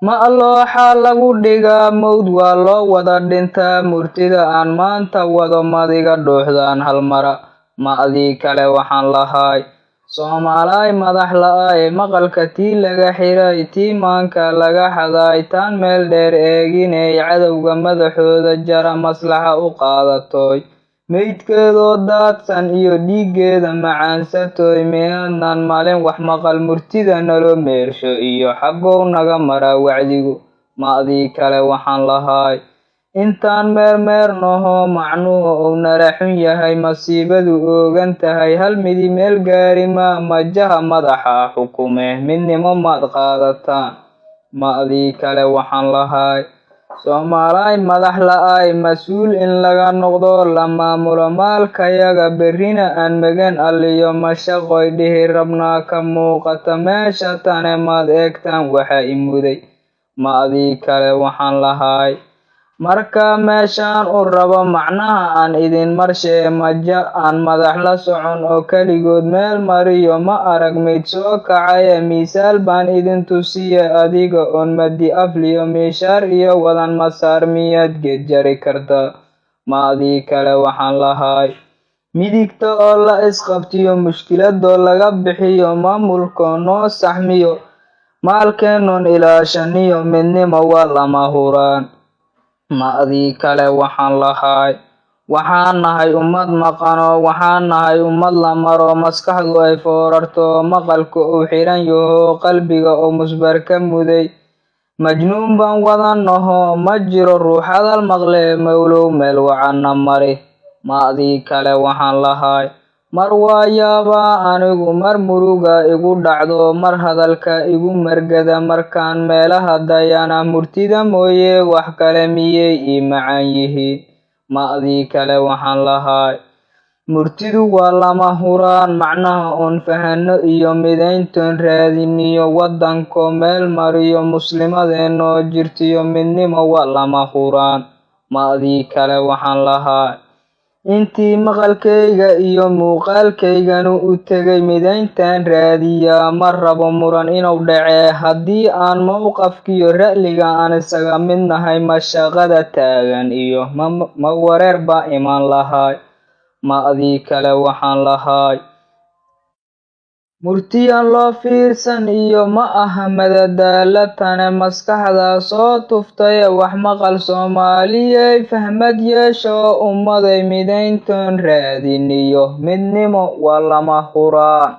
ma allooxa lagu dhigaa mawd waa loo wada dhintaa murtida aan maanta wado madiga dhuuxdaan halmara ma adii kale waxaan lahay Soomaalay madax la'ay maqalka tii laga xiray tii maanka laga xaday taan meel dheer eeginay cadowga madaxooda jara maslaxa u qaadatoy meydkeedoo daadsan iyo dhiiggeeda macaansatoy miyaadnan maalin wax maqal murtida naloo meersho iyo xaggow naga mara wacdigu ma adii kale waxaan lahay intaan meermeernoho macnuhu uu nala xun yahay masiibadu oogan tahay hal midi meel gaari ma majaha madaxa xukume midnimo maad qaadataan ma adii kale waxaan lahay Soomaalay madax la'ay mas-uul in laga noqdo la maamulo maalkayaga berrina aan magan alliyo mashaqoy dhihi rabnaa ka muuqata meesha tane maad eegtaan waxa i muday ma adii kale waxaan lahay marka meeshaan u rabo macnaha aan idin marshee maja aan madax la socon oo keligood meel mariyo ma arag mayd soo kacaye miisaal baan idin tusiye adiga oon madi afliyo miishaar iyo wadan masaar miyaad geed jari kartaa ma adii kale waxaan lahay midigta oo la isqabtiyo mushkiladoo laga bixiyo maamulkoo noo saxmiyo maalkeennoon ilaashaniyo midnimo waa lama huraan ma adii kale waxaan lahay waxaan nahay ummad maqano waxaan nahay ummad la maro maskaxdu ay foorarto maqalku uu xiran yaho qalbiga oo musbar ka muday majnuun baan wadanaho ma jiro ruux hadal maqle mawlow meel wacanna mari ma adii kale waxaan lahay mar waa yaabaa anigu mar muruga igu dhacdo mar hadalka igu margada markaan meelaha dayana murtida mooye wax kale miyay ii macaan yihiin ma adii kale waxaan lahay murtidu waa lama huraan macnaha oon fahanno iyo midayntoon raadiniyo waddanko meel mariyo muslimadeenoo jirtiyo midnimo waa lama huraan ma adii kale waxaan lahay intii maqalkayga iyo muuqaalkayganu u tegay midayntaan raadiyaa ma rabo muran inuu dhacee haddii aan mowqafkiyo ra'liga aan isaga mid nahay mashaqada taagan iyo ma wareer baa imaan lahay ma adii kale waxaan lahay murtiyaan loo fiirsan iyo ma aha madadaala tane maskaxda soo tuftaye wax maqal Soomaaliyey fahmad yeesho ummaday midayntoon raadiniyo midnimo waa lama huraan